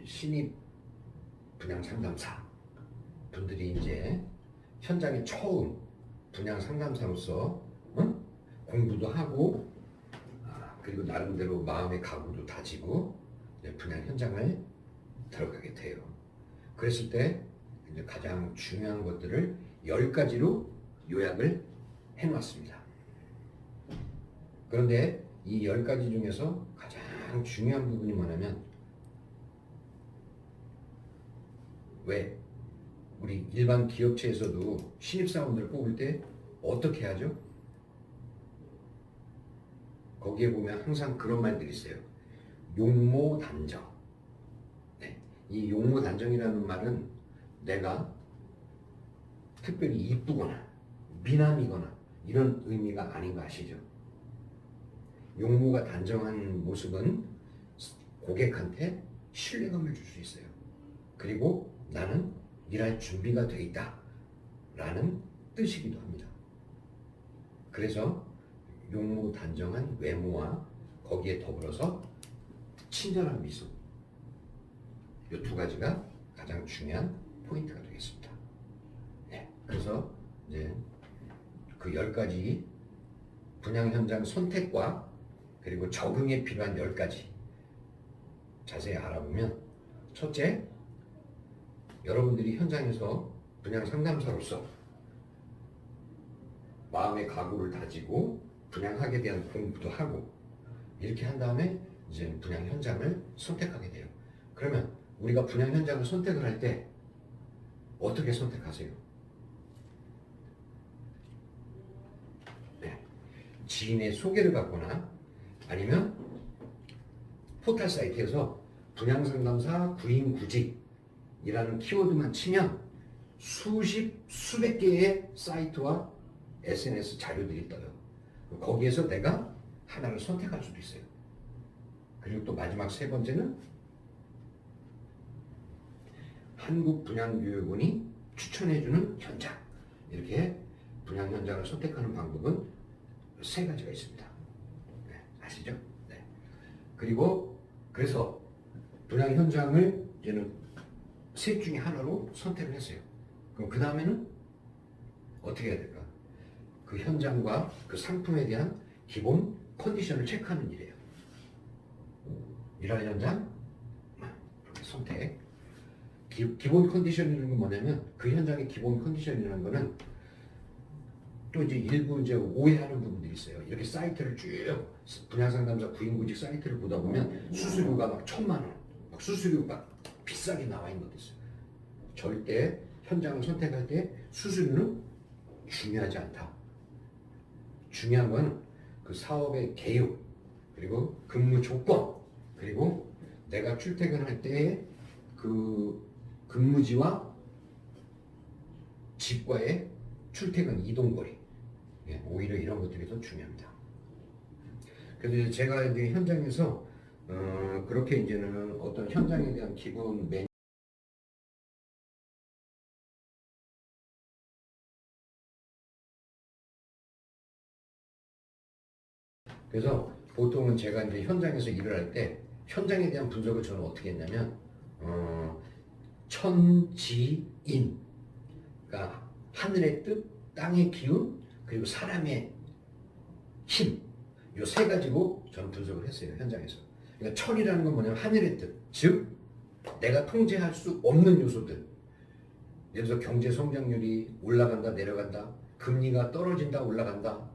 신입 분양 상담사 분들이 이제 현장에 처음 분양 상담사로서 공부도 하고 그리고 나름대로 마음의 각오도 다지고 이제 분양 현장을 들어가게 돼요. 그랬을 때 이제 가장 중요한 것들을 10가지로 요약을 해놨습니다. 그런데 이 10가지 중에서 가장 중요한 부분이 뭐냐면, 왜 우리 일반 기업체에서도 신입사원들을 뽑을 때 어떻게 하죠? 거기에 보면 항상 그런 말들이 있어요. 용모단정. 네. 이 용모단정이라는 말은 내가 특별히 이쁘거나 미남이거나 이런 의미가 아닌 거 아시죠? 용모가 단정한 모습은 고객한테 신뢰감을 줄 수 있어요. 그리고 나는 일할 준비가 돼 있다 라는 뜻이기도 합니다. 그래서 용모 단정한 외모와 거기에 더불어서 친절한 미소, 이 두 가지가 가장 중요한 포인트가 되겠습니다. 네, 그래서 이제 그 10가지 분양 현장 선택과 그리고 적응에 필요한 10가지 자세히 알아보면, 첫째, 여러분들이 현장에서 분양 상담사로서 마음의 각오를 다지고 분양하게 대한 공부도 하고 이렇게 한 다음에 이제 분양 현장을 선택하게 돼요. 그러면 우리가 분양 현장을 선택을 할 때 어떻게 선택하세요? 네. 지인의 소개를 받거나 아니면 포털 사이트에서 분양 상담사 구인 구직이라는 키워드만 치면 수백 개의 사이트와 SNS 자료들이 떠요. 거기에서 내가 하나를 선택할 수도 있어요. 그리고 또 마지막 세 번째는 한국분양교육원이 추천해주는 현장. 이렇게 분양 현장을 선택하는 방법은 3가지가 있습니다. 네, 아시죠? 네. 그리고 그래서 분양 현장을 이제는 셋 중에 하나로 선택을 했어요. 그럼 그 다음에는 어떻게 해야 될까? 그 현장과 그 상품에 대한 기본 컨디션을 체크하는 일이에요. 일할 현장 선택. 기본 컨디션이라는 건 뭐냐면, 그 현장의 기본 컨디션이라는 거는 또 이제 일부 이제 오해하는 부분들이 있어요. 이렇게 사이트를 쭉 분양상담사 구인구직 사이트를 보다 보면 수수료가 막 1,000만 원, 막 수수료가 비싸게 나와 있는 것도 있어요. 절대 현장을 선택할 때 수수료는 중요하지 않다. 중요한 건 그 사업의 개요, 그리고 근무 조건, 그리고 내가 출퇴근할 때의 그 근무지와 집과의 출퇴근 이동거리, 오히려 이런 것들이 더 중요합니다. 그래서 제가 이제 현장에서 그렇게 이제는 어떤 현장에 대한 기본 그래서 보통은 제가 이제 현장에서 일을 할 때 현장에 대한 분석을 저는 어떻게 했냐면, 천지인, 그러니까 하늘의 뜻, 땅의 기운, 그리고 사람의 힘, 이 3가지로 저는 분석을 했어요, 현장에서. 그러니까 천이라는 건 뭐냐면 하늘의 뜻, 즉 내가 통제할 수 없는 요소들. 예를 들어서 경제 성장률이 올라간다 내려간다, 금리가 떨어진다 올라간다,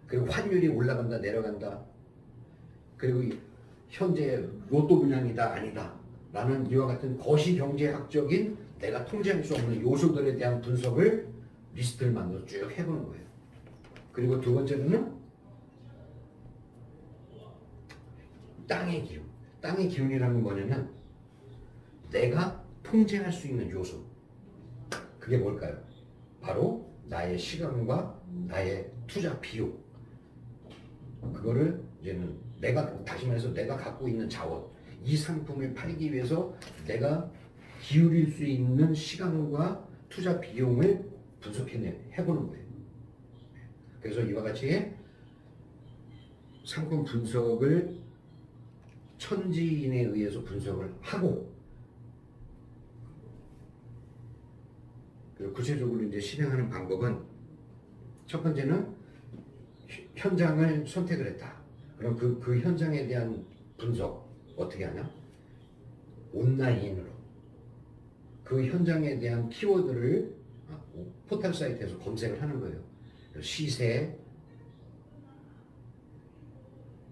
그리고 환율이 올라간다 내려간다, 그리고 현재 로또 분양이다 아니다 라는 이와 같은 거시경제학적인 내가 통제할 수 없는 요소들에 대한 분석을 리스트를 만들어 쭉 해보는 거예요. 그리고 두 번째로는 땅의 기운. 땅의 기운이라는 건 뭐냐면 내가 통제할 수 있는 요소. 그게 뭘까요? 바로 나의 시간과 나의 투자 비용. 그거를 이제는 내가, 다시 말해서 내가 갖고 있는 자원, 이 상품을 팔기 위해서 내가 기울일 수 있는 시간과 투자 비용을 해보는 거예요. 그래서 이와 같이 상품 분석을 천지인에 의해서 분석을 하고, 구체적으로 이제 실행하는 방법은, 첫 번째는 현장을 선택을 했다. 그럼 그 현장에 대한 분석 어떻게 하냐? 온라인으로 그 현장에 대한 키워드를 포털 사이트에서 검색을 하는 거예요. 시세,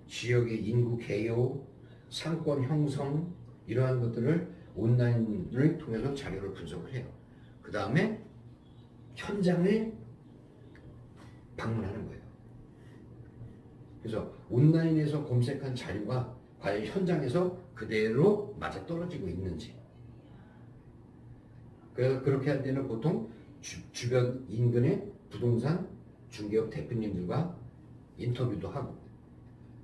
지역의 인구 개요, 상권 형성, 이러한 것들을 온라인을 통해서 자료를 분석을 해요. 그 다음에 현장을 방문하는 거예요. 그래서 온라인에서 검색한 자료가 과연 현장에서 그대로 맞아떨어지고 있는지. 그래서 그렇게 할 때는 보통 주변 인근의 부동산 중개업 대표님들과 인터뷰도 하고,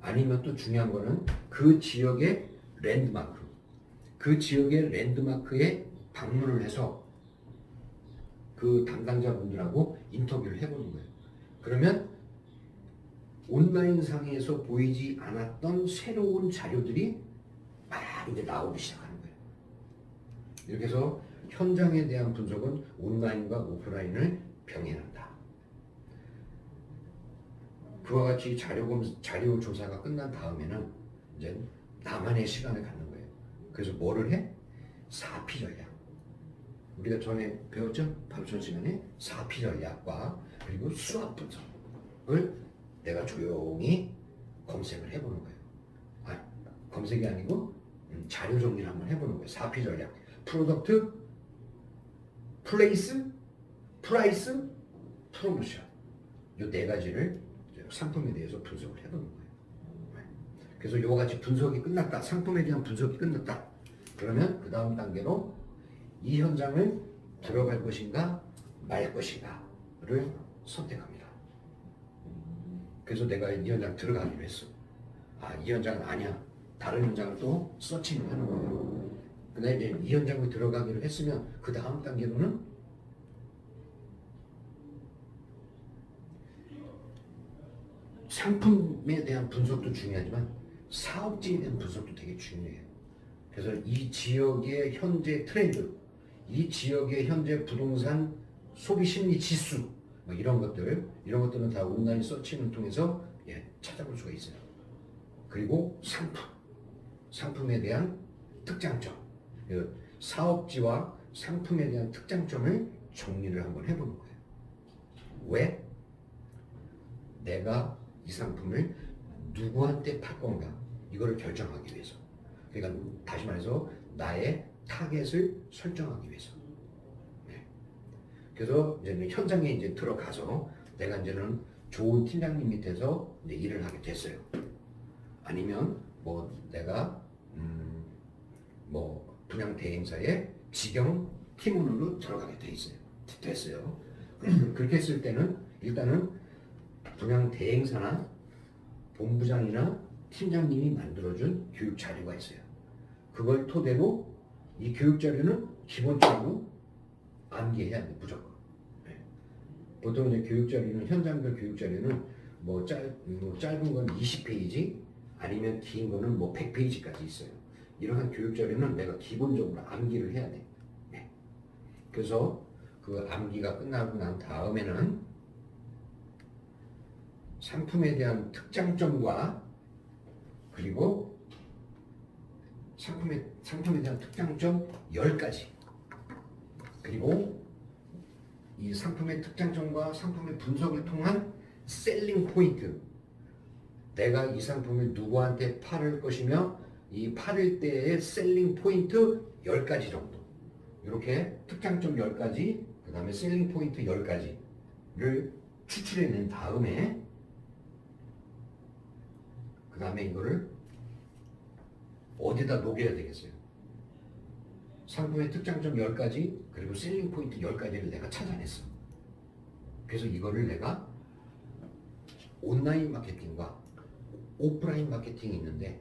아니면 또 중요한 거는 그 지역의 랜드마크, 그 지역의 랜드마크에 방문을 해서 그 담당자분들하고 인터뷰를 해보는 거예요. 그러면 온라인 상에서 보이지 않았던 새로운 자료들이 막 이제 나오기 시작하는 거예요. 이렇게 해서 현장에 대한 분석은 온라인과 오프라인을 병행한다. 그와 같이 자료 조사가 끝난 다음에는 이제 나만의 시간을 갖는 거예요. 그래서 뭐를 해? 4P 전략. 우리가 전에 배웠죠? 바로 전 시간에 4P 전략과 그리고 수학 분석을 내가 조용히 검색을 해보는 거예요. 검색이 아니고 자료 정리를 한번 해보는 거예요. 4P 전략. 프로덕트, 플레이스, 프라이스, 프로모션. 이 네 가지를 상품에 대해서 분석을 해보는 거예요. 그래서 이와 같이 분석이 끝났다. 상품에 대한 분석이 끝났다. 그러면 그 다음 단계로 이 현장을 들어갈 것인가 말 것인가를 선택합니다. 그래서 내가 이 현장 들어가기로 했어. 이 현장은 아니야. 다른 현장을 또 서칭을 하는 거예요. 근데 이제 이 현장을 들어가기로 했으면 그 다음 단계로는 상품에 대한 분석도 중요하지만 사업지에 대한 분석도 되게 중요해요. 그래서 이 지역의 현재 트렌드, 이 지역의 현재 부동산 소비 심리 지수, 뭐 이런 것들은 다 온라인 서칭을 통해서 찾아볼 수가 있어요. 그리고 상품에 대한 특장점, 사업지와 상품에 대한 특장점을 정리를 한번 해보는 거예요. 왜? 내가 이 상품을 누구한테 팔 건가, 이거를 결정하기 위해서. 그러니까 다시 말해서 나의 타겟을 설정하기 위해서. 그래서 이제 현장에 이제 들어가서 내가 이제는 좋은 팀장님 밑에서 이제 일을 하게 됐어요. 아니면 뭐 내가 뭐 분양 대행사의 직영 팀원으로 들어가게 됐어요. 그렇게 했을 때는 일단은 분양 대행사나 본부장이나 팀장님이 만들어준 교육 자료가 있어요. 그걸 토대로 이 교육 자료는 기본적으로 암기해야 돼, 무조건. 보통 이제 교육 자료는, 현장별 교육 자료는 뭐 짧은 건 20페이지, 아니면 긴 거는 뭐 100페이지까지 있어요. 이러한 교육 자료는 내가 기본적으로 암기를 해야 돼. 그래서 그 암기가 끝나고 난 다음에는 상품에 대한 특장점과 그리고 상품에 대한 특장점 10가지, 그리고 이 상품의 특장점과 상품의 분석을 통한 셀링 포인트, 내가 이 상품을 누구한테 팔을 것이며 이 팔을 때의 셀링 포인트 10가지 정도, 이렇게 특장점 10가지, 그 다음에 셀링 포인트 10가지를 추출해낸 다음에 그 다음에 이거를 어디다 녹여야 되겠어요? 상품의 특장점 10가지 그리고 셀링 포인트 10가지를 내가 찾아냈어. 그래서 이거를 내가 온라인 마케팅과 오프라인 마케팅이 있는데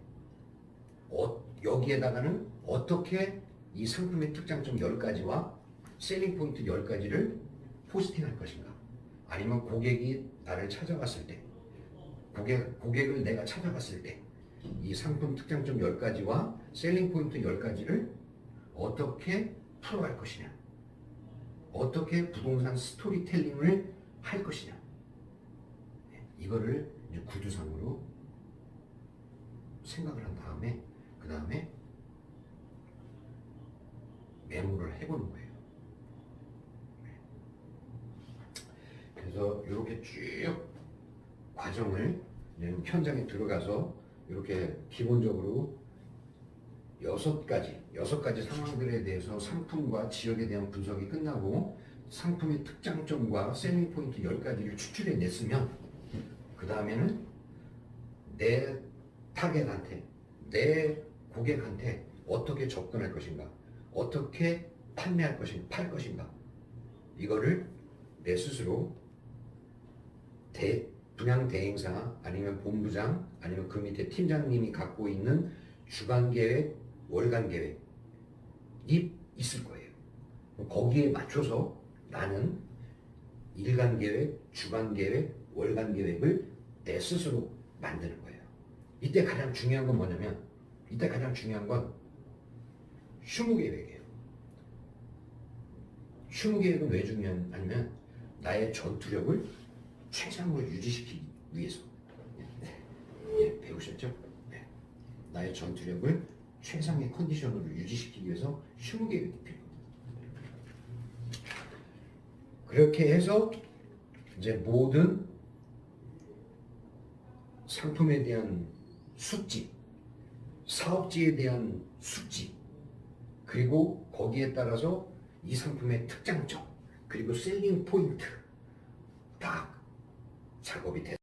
여기에다가는 어떻게 이 상품의 특장점 10가지와 셀링 포인트 10가지를 포스팅할 것인가, 아니면 고객이 나를 찾아왔을 때, 고객을 내가 찾아봤을 때 이 상품 특장점 10가지와 셀링 포인트 10가지를 어떻게 풀어갈 것이냐, 어떻게 부동산 스토리텔링을 할 것이냐, 이거를 이제 구두상으로 생각을 한 다음에 그 다음에 메모를 해보는 거예요. 그래서 이렇게 쭉 과정을 현장에 들어가서 이렇게 기본적으로 6가지 상황들에 대해서 상품과 지역에 대한 분석이 끝나고 상품의 특장점과 셀링 포인트 10가지를 추출해 냈으면 그 다음에는 내 타겟한테, 내 고객한테 어떻게 접근할 것인가, 어떻게 판매할 것인가, 팔 것인가, 이거를 내 스스로 분양 대행사 아니면 본부장 아니면 그 밑에 팀장님이 갖고 있는 주간 계획, 월간 계획이 있을 거예요. 거기에 맞춰서 나는 일간 계획, 주간 계획, 월간 계획을 내 스스로 만드는 거예요. 이때 가장 중요한 건 뭐냐면, 이때 가장 중요한 건 휴무 계획이에요. 휴무 계획은 왜 중요하냐면 나의 전투력을 최상으로 유지시키기 위해서. 예, 배우셨죠? 네. 나의 전투력을 최상의 컨디션으로 유지시키기 위해서 휴무 계획이 필요합니다. 그렇게 해서 이제 모든 상품에 대한 숙지, 사업지에 대한 숙지, 그리고 거기에 따라서 이 상품의 특장점, 그리고 셀링 포인트 다 작업이 됐습니다.